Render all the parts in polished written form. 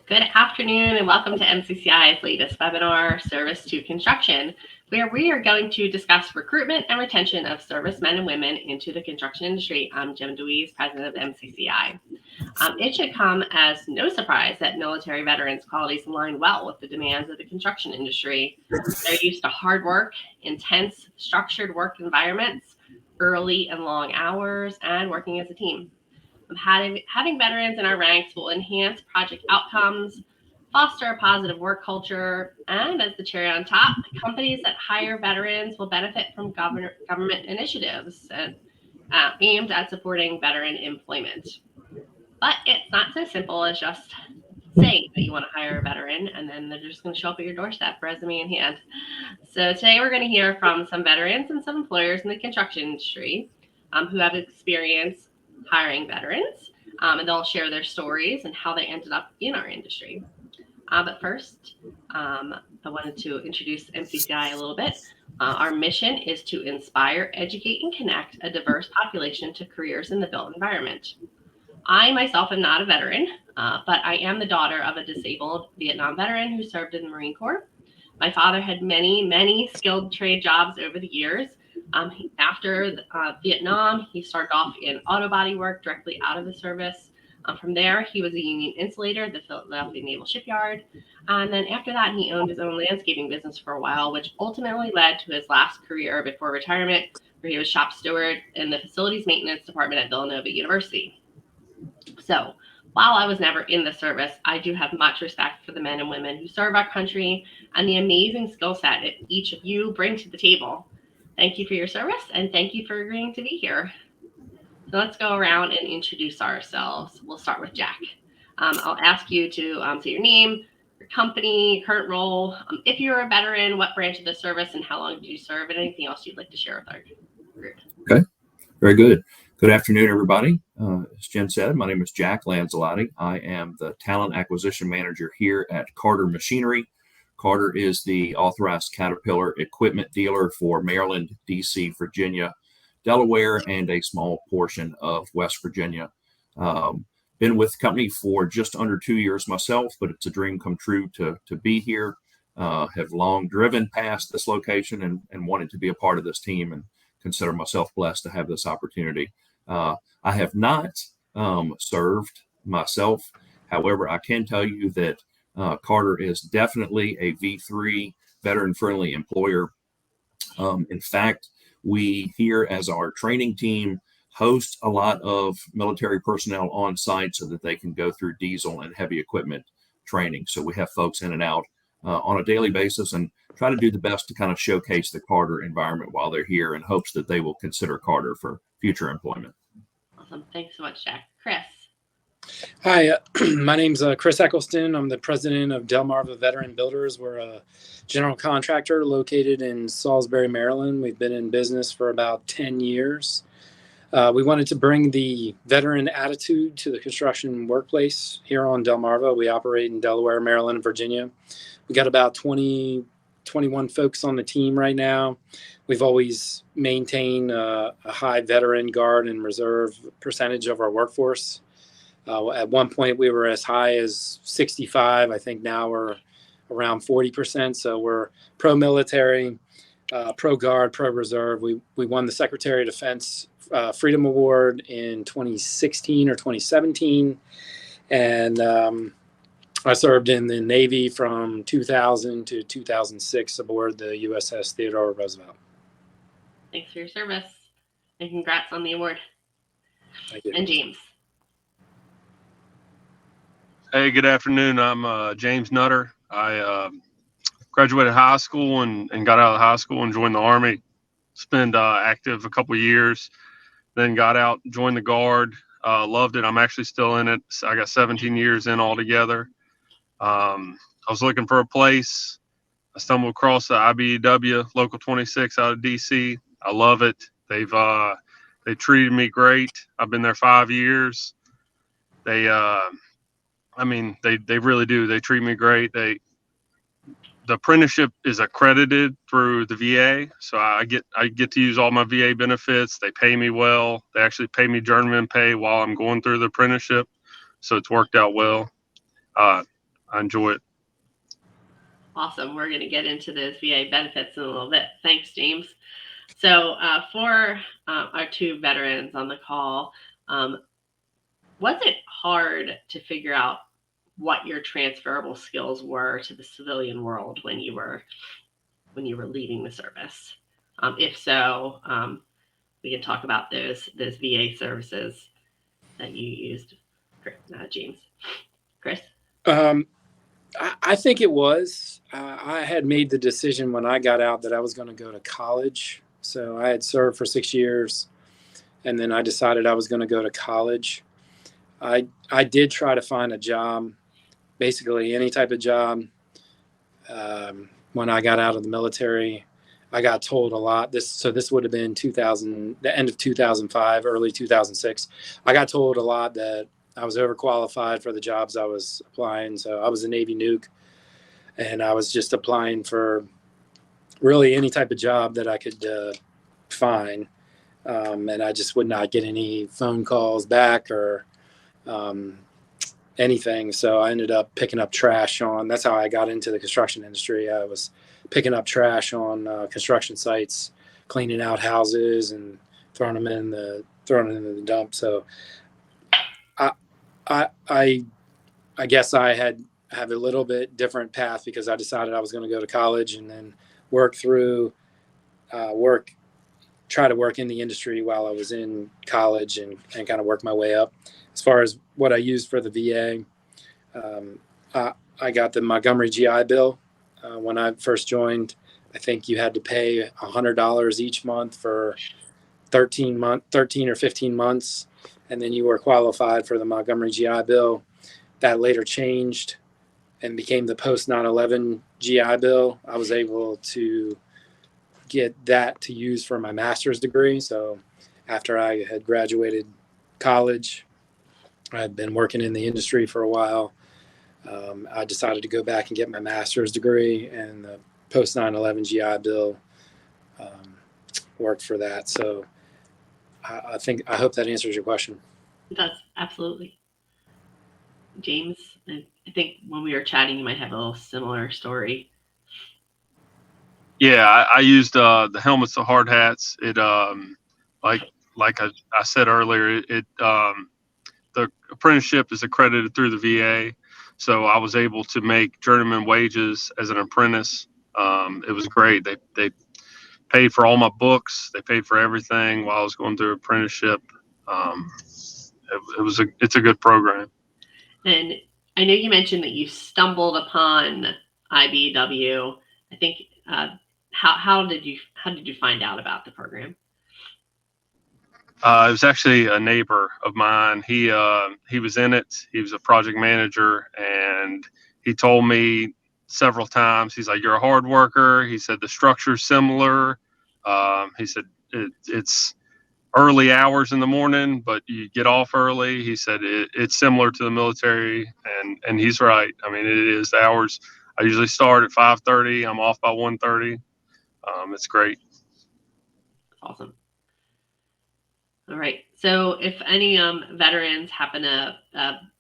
Good afternoon and welcome to MCCEI's latest webinar, Service to Construction, where we are going to discuss recruitment and retention of servicemen and women into the construction industry. I'm Jim DeWeese, president of MCCEI. It should come as no surprise that military veterans' qualities align well with the demands of the construction industry. They're used to hard work, intense, structured work environments, early and long hours, and working as a team. Having veterans in our ranks will enhance project outcomes, foster a positive work culture, and as the cherry on top, companies that hire veterans will benefit from government initiatives aimed at supporting veteran employment. But it's not so simple as just saying that you want to hire a veteran and then they're just going to show up at your doorstep, resume in hand. So today we're going to hear from some veterans and some employers in the construction industry who have experience hiring veterans, and they'll share their stories and how they ended up in our industry. But first, I wanted to introduce MCCEI a little bit. Our mission is to inspire, educate, and connect a diverse population to careers in the built environment. I myself am not a veteran, but I am the daughter of a disabled Vietnam veteran who served in the Marine Corps. My father had many skilled trade jobs over the years. After Vietnam, he started off in auto body work directly out of the service. From there, he was a union insulator at the Philadelphia Naval Shipyard. And then after that, he owned his own landscaping business for a while, which ultimately led to his last career before retirement, where he was shop steward in the facilities maintenance department at Villanova University. So while I was never in the service, I do have much respect for the men and women who serve our country and the amazing skill set that each of you bring to the table. Thank you for your service, and thank you for agreeing to be here. So let's go around and introduce ourselves. We'll start with Jack. I'll ask you to say your name, your company, current role. If you're a veteran, what branch of the service and how long did you serve, and anything else you'd like to share with our group. Okay, very good. Good afternoon, everybody. As Jen said, my name is Jack Lanzelotti. I am the Talent Acquisition Manager here at Carter Machinery. Carter is the authorized Caterpillar equipment dealer for Maryland, D.C., Virginia, Delaware, and a small portion of West Virginia. Been with the company for just under 2 years myself, but it's a dream come true to be here. Have long driven past this location and wanted to be a part of this team and consider myself blessed to have this opportunity. I have not served myself. However, I can tell you that Carter is definitely a V3 veteran-friendly employer. In fact, we here as our training team host a lot of military personnel on site so that they can go through diesel and heavy equipment training. So we have folks in and out on a daily basis and try to do the best to kind of showcase the Carter environment while they're here in hopes that they will consider Carter for future employment. Awesome. Thanks so much, Jack. Chris. Hi, my name's Chris Eccleston. I'm the president of Delmarva Veteran Builders. We're a general contractor located in Salisbury, Maryland. We've been in business for about 10 years. We wanted to bring the veteran attitude to the construction workplace here on Delmarva. We operate in Delaware, Maryland, and Virginia. We got about 21 folks on the team right now. We've always maintained a high veteran guard and reserve percentage of our workforce. At one point, we were as high as 65. I think now we're around 40%. So we're pro-military, pro-guard, pro-reserve. We won the Secretary of Defense Freedom Award in 2016 or 2017. And I served in the Navy from 2000 to 2006 aboard the USS Theodore Roosevelt. Thanks for your service, and congrats on the award. Thank you. And James. Hey, good afternoon. I'm James Nutter. I graduated high school and got out of high school and joined the Army. Spent active a couple years, then got out, joined the Guard. Loved it. I'm actually still in it. I got 17 years in altogether. I was looking for a place. I stumbled across the IBEW Local 26 out of DC. I love it. They treated me great. I've been there 5 years. They really do. They treat me great. The apprenticeship is accredited through the VA, so I get to use all my VA benefits. They pay me well. They actually pay me journeyman pay while I'm going through the apprenticeship, so it's worked out well. I enjoy it. Awesome. We're going to get into those VA benefits in a little bit. Thanks, James. So for our two veterans on the call, was it hard to figure out what your transferable skills were to the civilian world when you were leaving the service? If so, we can talk about those VA services that you used, James. Chris? I think it was. I had made the decision when I got out that I was going to go to college. So I had served for 6 years, and then I decided I was going to go to college. I did try to find a job, basically any type of job. When I got out of the military, I got told a lot. This would have been the end of 2005, early 2006. I got told a lot that I was overqualified for the jobs I was applying. So I was a Navy nuke, and I was just applying for really any type of job that I could find. And I just would not get any phone calls back or anything. So I ended up picking up trash that's how I got into the construction industry. I was picking up trash on construction sites, cleaning out houses and throwing them in the dump. So I guess I have a little bit different path because I decided I was going to go to college and then try to work in the industry while I was in college and kind of work my way up. As far as what I used for the VA, I got the Montgomery GI Bill. When I first joined, I think you had to pay $100 each month for 13 or 15 months. And then you were qualified for the Montgomery GI Bill. That later changed and became the post 9/11 GI Bill. I was able to get that to use for my master's degree. So after I had graduated college, I had been working in the industry for a while. I decided to go back and get my master's degree, and the post 9/11 GI Bill worked for that. So I hope that answers your question. It does, absolutely. James, I think when we were chatting, you might have a little similar story. Yeah, I used the helmets, the hard hats. It like I said earlier, the apprenticeship is accredited through the VA, so I was able to make journeyman wages as an apprentice. It was great. They paid for all my books. They paid for everything while I was going through apprenticeship. It's a good program. And I know you mentioned that you stumbled upon IBW. I think how did you find out about the program? It was actually a neighbor of mine. He was in it. He was a project manager, and he told me several times. He's like, "You're a hard worker." He said the structure's similar. He said it's early hours in the morning, but you get off early. He said it's similar to the military, and he's right. I mean, it is. The hours I usually start at 5:30. I'm off by 1:30. It's great. Awesome. All right. So if any veterans happen to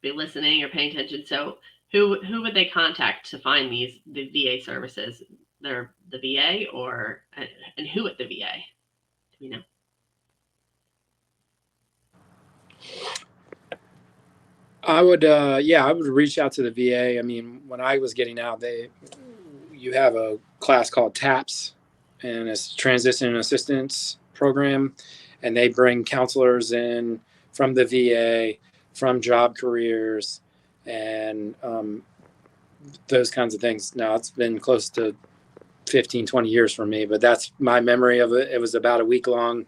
be listening or paying attention, so who would they contact to find the VA services? They're the VA and who at the VA? Do we know? I would reach out to the VA. I mean, when I was getting out, you have a class called TAPS, and it's Transition Assistance Program, and they bring counselors in from the VA, from job careers, and those kinds of things. Now, it's been close to 15, 20 years for me, but that's my memory of it. It was about a week long.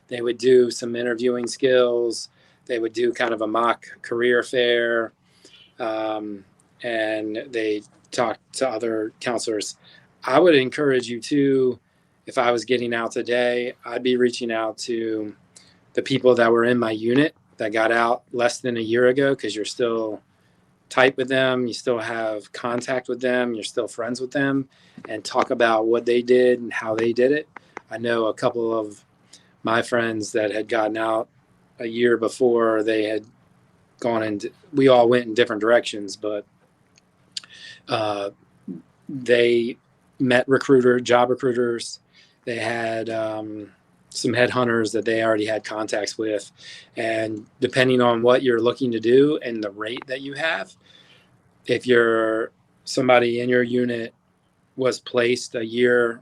They would do some interviewing skills. They would do kind of a mock career fair, and they talked to other counselors. I would encourage you to, if I was getting out today, I'd be reaching out to the people that were in my unit that got out less than a year ago, because you're still tight with them. You still have contact with them. You're still friends with them, and talk about what they did and how they did it. I know a couple of my friends that had gotten out a year before. They had gone we all went in different directions, but They met job recruiters. They had some headhunters that they already had contacts with. And depending on what you're looking to do and the rate that you have, if you're somebody in your unit was placed a year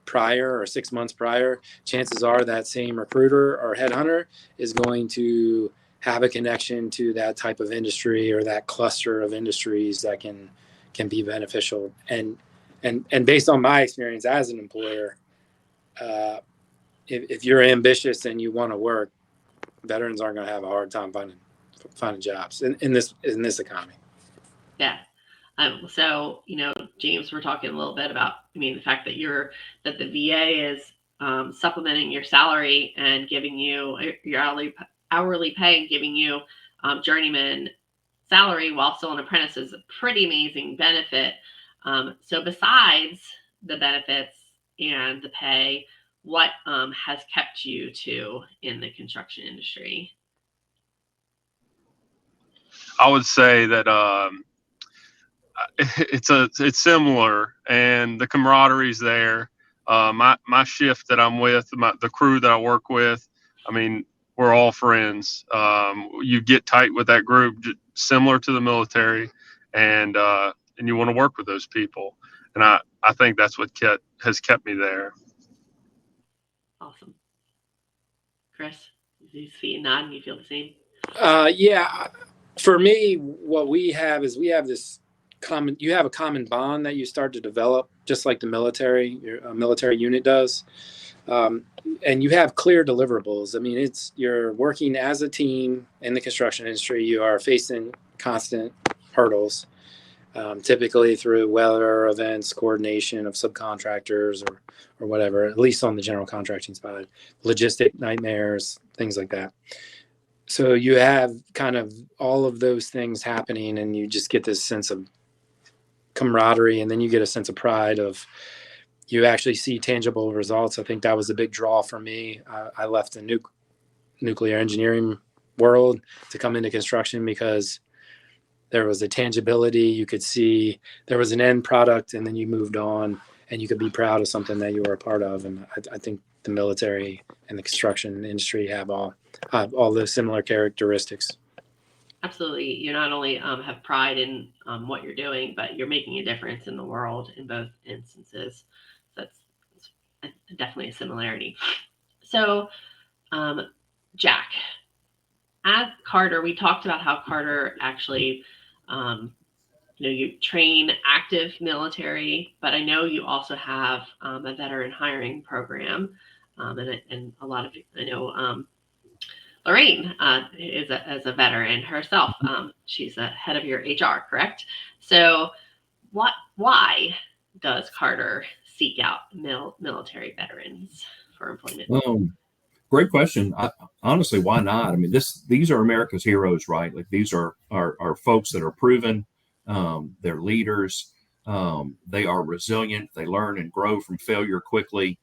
prior or 6 months prior, chances are that same recruiter or headhunter is going to have a connection to that type of industry or that cluster of industries that can be beneficial. And based on my experience as an employer, if you're ambitious and you want to work, veterans aren't going to have a hard time finding jobs in this economy. Yeah. So, James, we're talking a little bit about, the fact that the VA is supplementing your salary and giving you your hourly pay and giving you journeyman salary while still an apprentice is a pretty amazing benefit. So besides the benefits and the pay, what has kept you in the construction industry? I would say that it's similar, and the camaraderie's there. My shift that I'm with, the crew that I work with, we're all friends. You get tight with that group, similar to the military, and you want to work with those people. And I think that's what has kept me there. Awesome. Chris, you see a nod and you feel the same? Yeah. For me, what we have is this you have a common bond that you start to develop, just like the military, your military unit does. And you have clear deliverables. You're working as a team in the construction industry. You are facing constant hurdles, typically through weather events, coordination of subcontractors or whatever, at least on the general contracting side, logistic nightmares, things like that. So you have kind of all of those things happening, and you just get this sense of camaraderie, and then you get a sense of pride of you actually see tangible results. I think that was a big draw for me. I left the nuclear engineering world to come into construction because there was a tangibility. You could see there was an end product, and then you moved on, and you could be proud of something that you were a part of. And I think the military and the construction industry have all those similar characteristics. Absolutely. You not only have pride in what you're doing, but you're making a difference in the world in both instances. That's definitely a similarity. So, Jack, at Carter, we talked about how Carter actually, you train active military, but I know you also have a veteran hiring program, and a lot of I know. Lorraine is a veteran herself. She's the head of your HR, correct? So why does Carter seek out military veterans for employment? Great question. Honestly, why not? These are America's heroes, right? Like these are folks that are proven. They're leaders. They are resilient. They learn and grow from failure quickly.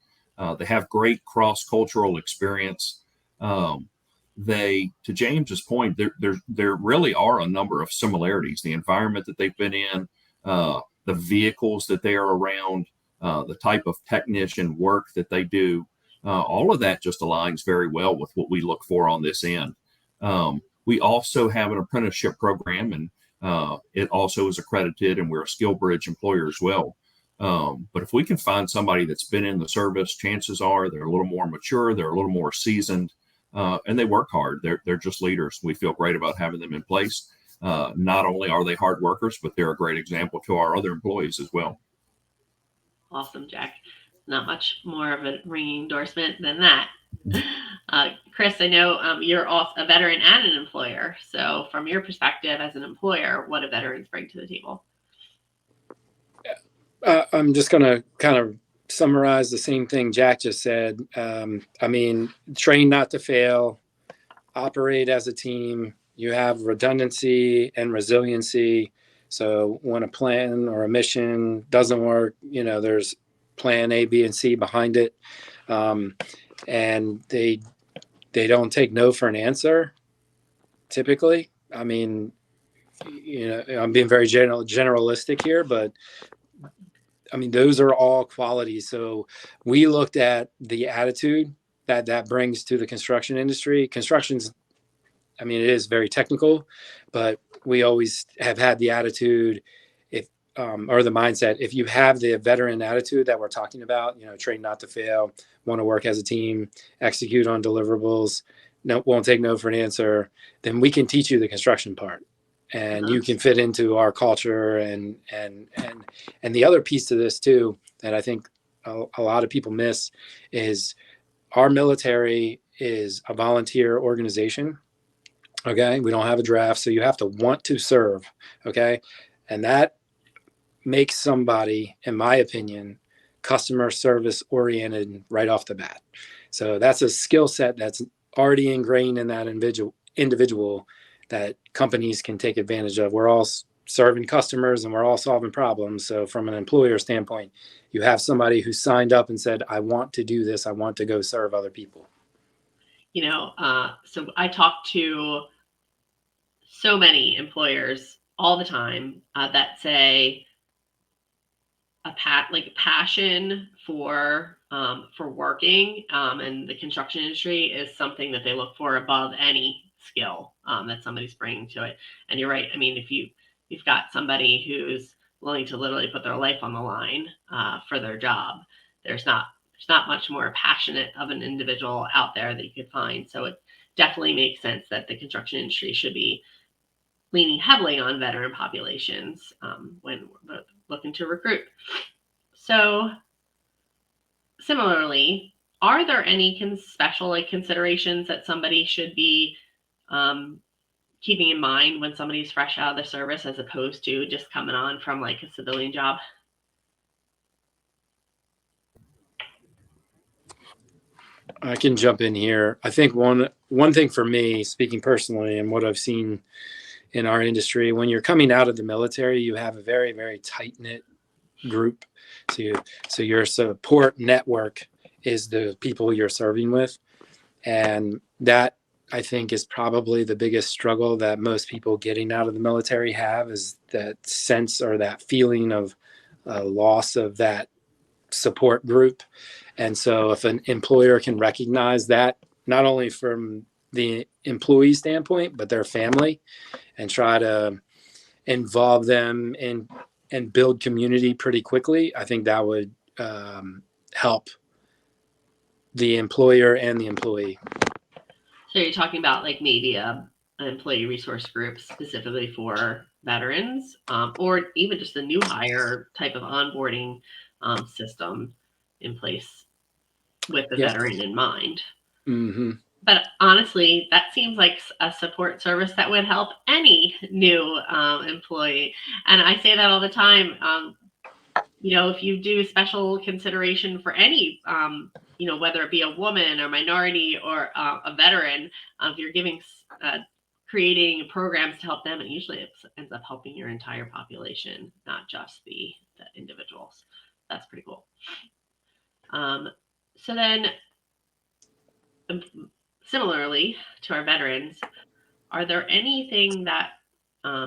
They have great cross-cultural experience. To James's point, there really are a number of similarities. The environment that they've been in, the vehicles that they are around, the type of technician work that they do, all of that just aligns very well with what we look for on this end. We also have an apprenticeship program, and it also is accredited, and we're a SkillBridge employer as well. But if we can find somebody that's been in the service, chances are they're a little more mature, they're a little more seasoned, and they work hard. They're just leaders. We feel great about having them in place. Not only are they hard workers, but they're a great example to our other employees as well. Awesome, Jack. Not much more of a ringing endorsement than that. Chris, I know you're also a veteran and an employer. So from your perspective as an employer, what do veterans bring to the table? I'm just going to kind of summarize the same thing Jack just said. Train not to fail, operate as a team. You have redundancy and resiliency. So when a plan or a mission doesn't work, there's plan A, B, and C behind it. And they don't take no for an answer, typically. I'm being very generalistic here, but I mean, those are all qualities. So we looked at the attitude that brings to the construction industry. Construction's, I mean, it is very technical, but we always have had the attitude, if or the mindset. If you have the veteran attitude that we're talking about, train not to fail, want to work as a team, execute on deliverables, won't take no for an answer, then we can teach you the construction part, and you can fit into our culture. And the other piece to this too that I think a lot of people miss is our military is a volunteer organization. Okay. We don't have a draft. So you have to want to serve. Okay. And that makes somebody, in my opinion, customer service oriented right off the bat. So that's a skill set that's already ingrained in that individual that companies can take advantage of. We're all serving customers and we're all solving problems. So from an employer standpoint, you have somebody who signed up and said, I want to do this. I want to go serve other people. So I talk to so many employers all the time that say a passion for working in the construction industry is something that they look for above any skill that somebody's bringing to it. And you're right. I mean, if you've got somebody who's willing to literally put their life on the line for their job, there's not much more passionate of an individual out there that you could find. So it definitely makes sense that the construction industry should be leaning heavily on veteran populations when we're looking to recruit. So similarly, are there any special considerations that somebody should be keeping in mind when somebody's fresh out of the service as opposed to just coming on from a civilian job? I can jump in here. I think one thing for me, speaking personally, and what I've seen in our industry, when you're coming out of the military, you have a very, very tight-knit group. So your support network is the people you're serving with. And that, I think, is probably the biggest struggle that most people getting out of the military have, is that sense or that feeling of loss of that support group. And so if an employer can recognize that, not only from the employee standpoint, but their family, and try to involve them and build community pretty quickly, I think that would help the employer and the employee. So you're talking about maybe an employee resource group specifically for veterans, or even just a new hire type of onboarding system in place with the veteran in mind. Mm-hmm. But honestly, that seems like a support service that would help any new employee. And I say that all the time. If you do special consideration for any, whether it be a woman or minority or a veteran, if you're creating programs to help them, and usually it ends up helping your entire population, not just the individuals. That's pretty cool. So then, similarly to our veterans, are there anything that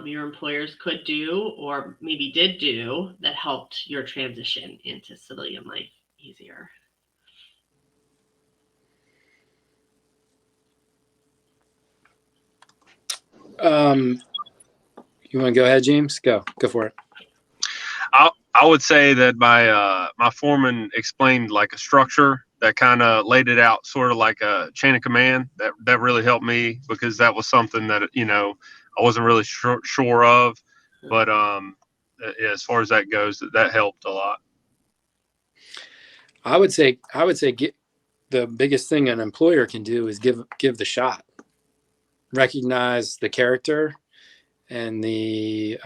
your employers could do or maybe did do that helped your transition into civilian life easier? You want to go ahead, James? Go for it. I would say that my foreman explained a structure that kind of laid it out sort of like a chain of command. That really helped me, because that was something that I wasn't really sure of, but as far as that goes, that helped a lot. I would say the biggest thing an employer can do is give the shot, recognize the character, and the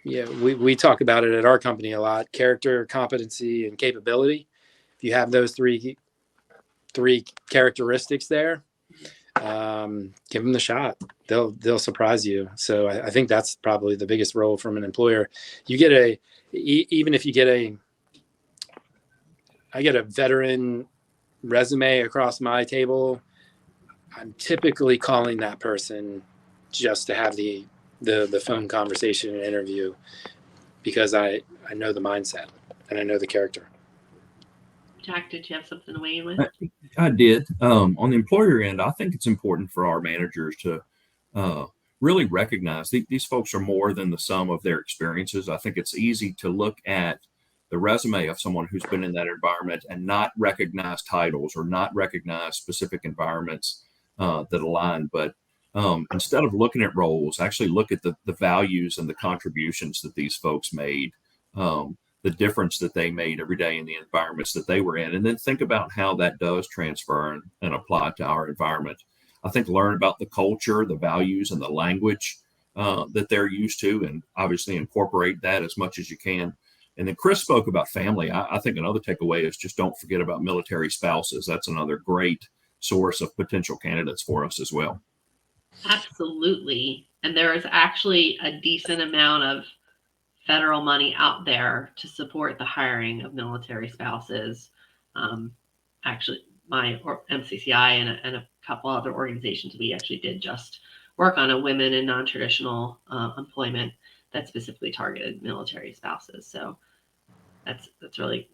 we talk about it at our company a lot: character, competency, and capability. If you have those three characteristics there, give them the shot. They'll surprise you. So I think that's probably the biggest role from an employer. You get even if you get I get a veteran resume across my table, I'm typically calling that person just to have the phone conversation and interview, because I know the mindset and I know the character. Jack, did you have something to weigh in with? I did. On the employer end, I think it's important for our managers to really recognize these folks are more than the sum of their experiences. I think it's easy to look at the resume of someone who's been in that environment and not recognize titles or not recognize specific environments that align. But instead of looking at roles, actually look at the values and the contributions that these folks made, the difference that they made every day in the environments that they were in, and then think about how that does transfer and apply to our environment. I think learn about the culture, the values, and the language that they're used to, and obviously incorporate that as much as you can. And then Chris spoke about family. I think another takeaway is just don't forget about military spouses. That's another great source of potential candidates for us as well. Absolutely. And there is actually a decent amount of federal money out there to support the hiring of military spouses. Actually, my MCCEI and a couple other organizations, we actually did just work on a women in non-traditional employment that specifically targeted military spouses. So that's really,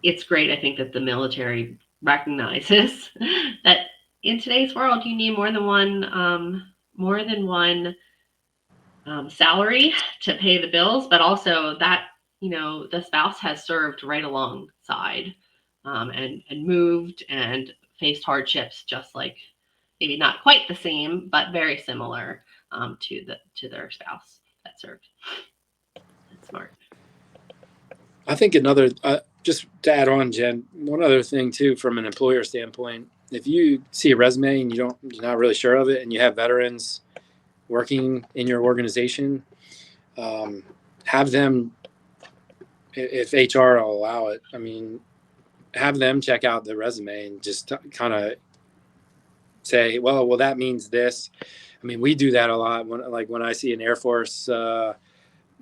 it's great. I think that the military recognizes that in today's world, you need more than one salary to pay the bills, but also that, the spouse has served right alongside and moved and faced hardships, just like maybe not quite the same, but very similar to their spouse that served. That's smart. I think another, just to add on, Jen, one other thing too, from an employer standpoint, if you see a resume and you're not really sure of it, and you have veterans working in your organization, have them, if HR will allow it, have them check out the resume and just kind of say, well, that means this. We do that a lot. When I see an Air Force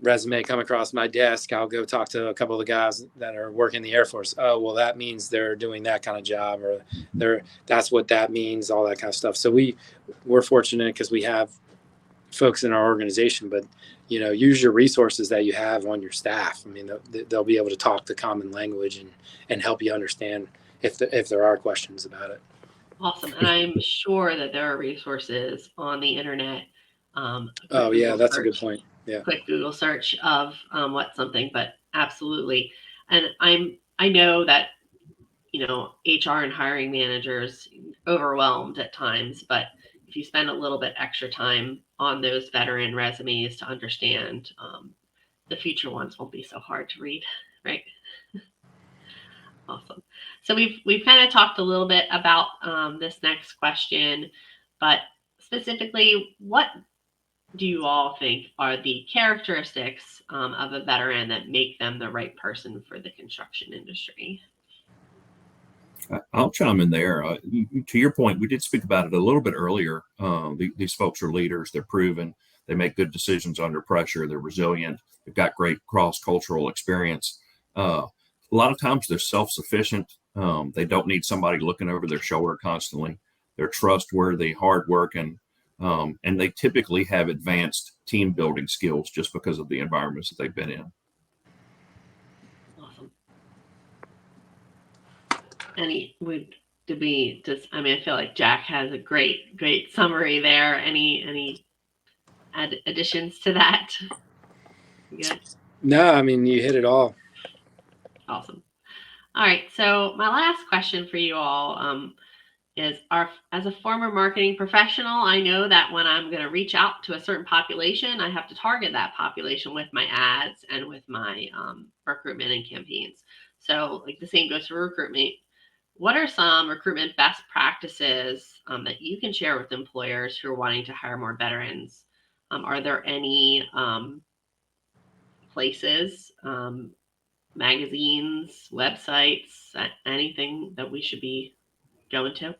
resume come across my desk, I'll go talk to a couple of the guys that are working in the Air Force. Oh, well, that means they're doing that kind of job, or that's what that means, all that kind of stuff. So we're fortunate because we have folks in our organization, but use your resources that you have on your staff. They'll be able to talk the common language and help you understand if there are questions about it. Awesome. And I'm sure that there are resources on the internet. That's a good point. Yeah. Quick Google search of what's something, but absolutely. And I know that, HR and hiring managers overwhelmed at times, but if you spend a little bit extra time on those veteran resumes to understand, the future ones won't be so hard to read, right? Awesome. So we've kind of talked a little bit about this next question, but specifically, what do you all think are the characteristics of a veteran that make them the right person for the construction industry? I'll chime in there. To your point, we did speak about it a little bit earlier. These folks are leaders. They're proven. They make good decisions under pressure. They're resilient. They've got great cross-cultural experience. A lot of times they're self-sufficient. They don't need somebody looking over their shoulder constantly. They're trustworthy, hardworking, and they typically have advanced team building skills just because of the environments that they've been in. Awesome. I feel like Jack has a great summary there. Any additions to that? Good. No, you hit it all. Awesome. All right. So my last question for you all is, as a former marketing professional, I know that when I'm going to reach out to a certain population, I have to target that population with my ads and with my recruitment and campaigns. So the same goes for recruitment. What are some recruitment best practices that you can share with employers who are wanting to hire more veterans? Are there any places, magazines, websites, anything that we should be going to?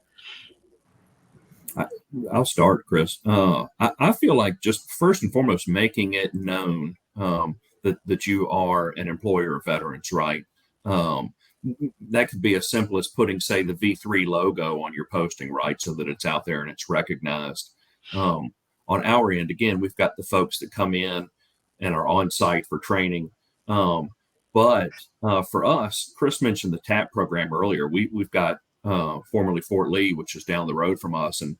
I'll start, Chris. I feel like just first and foremost, making it known that you are an employer of veterans, right? That could be as simple as putting, say, the V3 logo on your posting, right? So that it's out there and it's recognized. On on our end, again, we've got the folks that come in and are on site for training. But for us, Chris mentioned the TAP program earlier. We've got formerly Fort Lee, which is down the road from us, and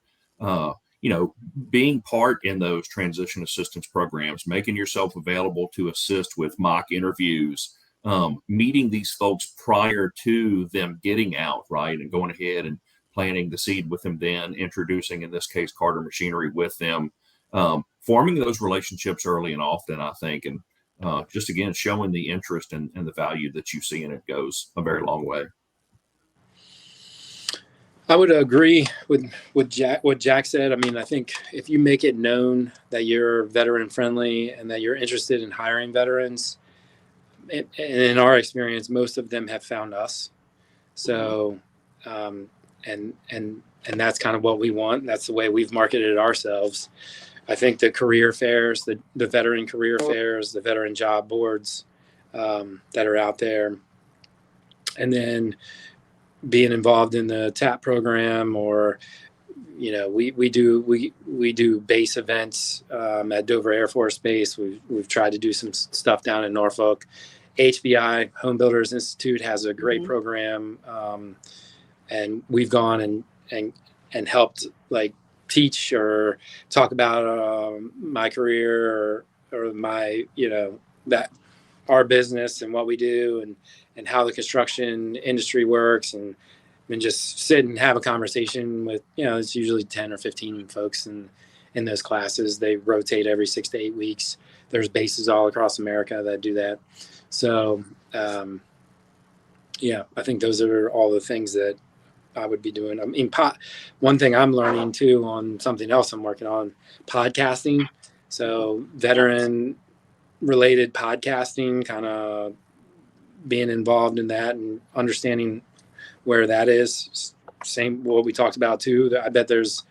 being part in those transition assistance programs, making yourself available to assist with mock interviews, meeting these folks prior to them getting out, right, and going ahead and planting the seed with them, then introducing, in this case, Carter Machinery with them, forming those relationships early and often, I think, and just again showing the interest and the value that you see in it goes a very long way. I would agree with what Jack said. I mean, I think if you make it known that you're veteran friendly and that you're interested in hiring veterans, and in our experience, most of them have found us. So, and that's kind of what we want. That's the way we've marketed ourselves. I think the career fairs, the veteran career fairs, the veteran job boards that are out there, and then being involved in the TAP program, or we do base events at Dover Air Force Base. We've tried to do some stuff down in Norfolk. HBI, Home Builders Institute, has a great program, and we've gone and helped like teach or talk about my career or my that our business and what we do and how the construction industry works, and just sit and have a conversation with, it's usually 10 or 15 folks in those classes. They rotate every 6 to 8 weeks. There's bases all across America that do that. So, I think those are all the things that I would be doing. I mean, one thing I'm learning too on something else I'm working on, podcasting. So veteran related podcasting, kind of being involved in that and understanding where that is. Same what we talked about too. I bet there's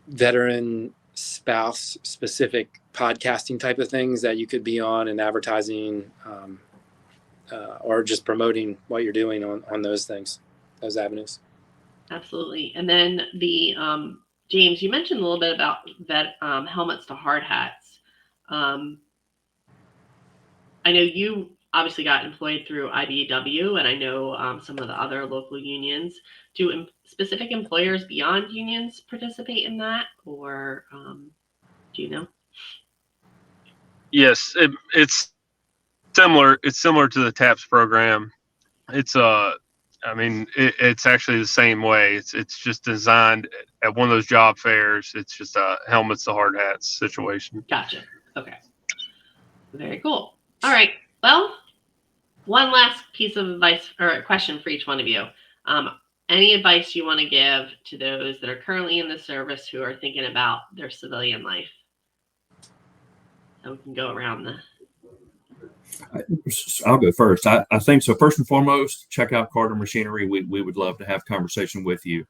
veteran spouse specific podcasting type of things that you could be on, and advertising or just promoting what you're doing on those things, those avenues. Absolutely. And then the James, you mentioned a little bit about helmets to hard hats. I know you obviously got employed through IBEW, and I know some of the other local unions. Do specific employers beyond unions participate in that, or do you know? Yes, it's similar. It's similar to the TAPS program. It's it's actually the same way. It's just designed at one of those job fairs. It's just a helmets to hard hats situation. Gotcha. Okay. Very cool. All right. Well, one last piece of advice or question for each one of you. Any advice you want to give to those that are currently in the service who are thinking about their civilian life? So we can go around I'll go first. I think so. First and foremost, check out Carter Machinery. We would love to have a conversation with you.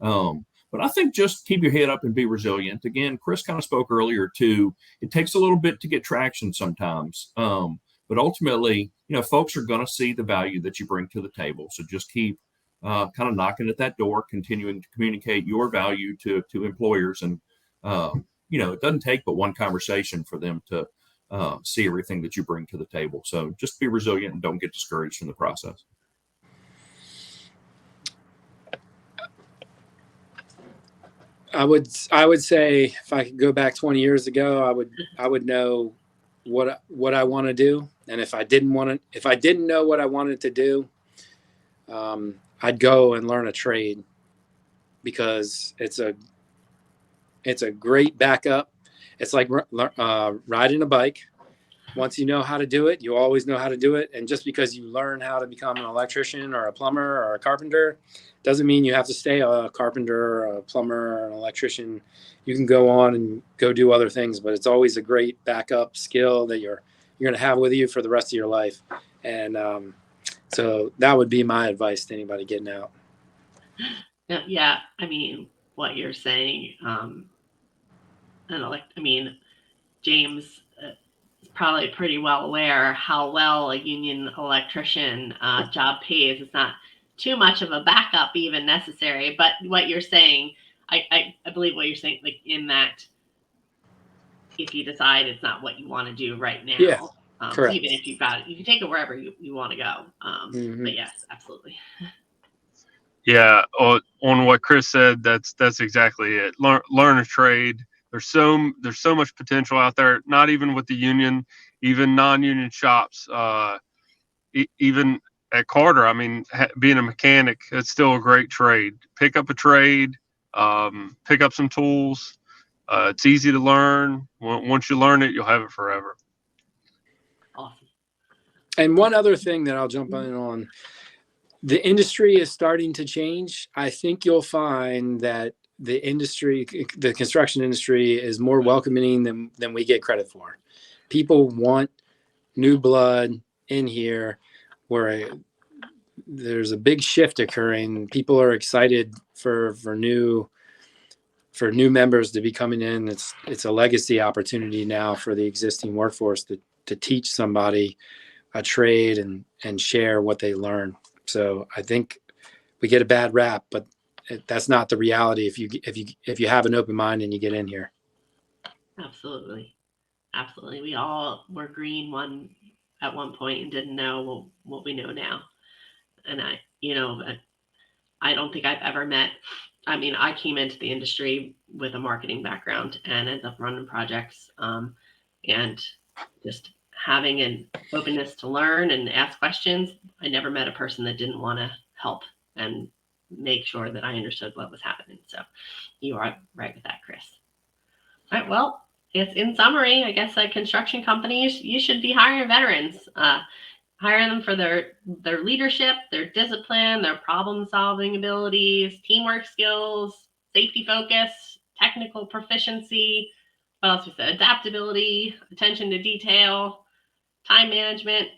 But I think just keep your head up and be resilient. Again, Chris kind of spoke earlier too. It takes a little bit to get traction sometimes. But ultimately, folks are going to see the value that you bring to the table. So just keep kind of knocking at that door, continuing to communicate your value to employers. And, it doesn't take but one conversation for them to see everything that you bring to the table. So just be resilient and don't get discouraged in the process. I would say if I could go back 20 years ago, I would know what I want to do. And if I didn't know what I wanted to do, I'd go and learn a trade, because it's a great backup. It's like riding a bike. Once you know how to do it, you always know how to do it. And just because you learn how to become an electrician or a plumber or a carpenter doesn't mean you have to stay a carpenter or a plumber or an electrician. You can go on and go do other things, but it's always a great backup skill that you're going to have with you for the rest of your life. And so that would be my advice to anybody getting out. Yeah, I mean, what you're saying, James is probably pretty well aware how well a union electrician job pays. It's not too much of a backup even necessary, but what you're saying, I believe what you're saying, like in that if you decide it's not what you want to do right now. Yeah, correct. Even if you've got it, you can take it wherever you want to go. But yes, absolutely. Yeah, on what Chris said, that's exactly it. Learn a trade. There's so much potential out there. Not even with the union, even non-union shops. Even at Carter, I mean, being a mechanic, it's still a great trade. Pick up a trade, pick up some tools. It's easy to learn. Once you learn it, you'll have it forever. Awesome. And one other thing that I'll jump in on, the industry is starting to change. I think you'll find that the construction industry is more welcoming than we get credit for. People want new blood in here, where there's a big shift occurring. People are excited for new members to be coming in. It's a legacy opportunity now for the existing workforce to teach somebody a trade and share what they learn. So I think we get a bad rap, but that's not the reality if you have an open mind and you get in here. Absolutely. We all were green at one point and didn't know what we know now. And I don't think I've ever met. I mean, I came into the industry with a marketing background and ended up running projects, and just having an openness to learn and ask questions. I never met a person that didn't want to help and make sure that I understood what was happening. So you are right with that, Chris. All right. Well, it's in summary, I guess that construction companies, you should be hiring veterans. Hire them for their leadership, their discipline, their problem-solving abilities, teamwork skills, safety focus, technical proficiency. What else we said? Adaptability, attention to detail, time management,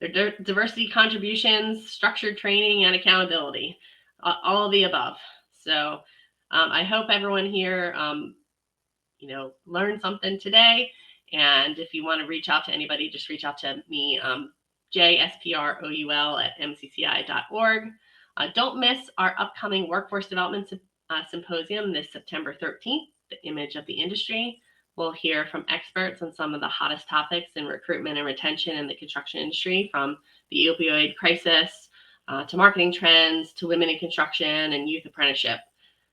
their diversity contributions, structured training, and accountability. All of the above. So I hope everyone here, learned something today. And if you want to reach out to anybody, just reach out to me, jsproul@mccci.org. Don't miss our upcoming Workforce Development Symposium this September 13th, the Image of the Industry. We'll hear from experts on some of the hottest topics in recruitment and retention in the construction industry, from the opioid crisis to marketing trends to women in construction and youth apprenticeship.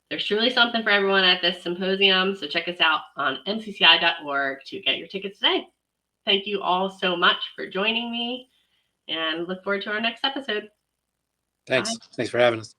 There's truly something for everyone at this symposium, so check us out on mcci.org to get your tickets today. Thank you all so much for joining me, and look forward to our next episode. Thanks. Bye. Thanks for having us.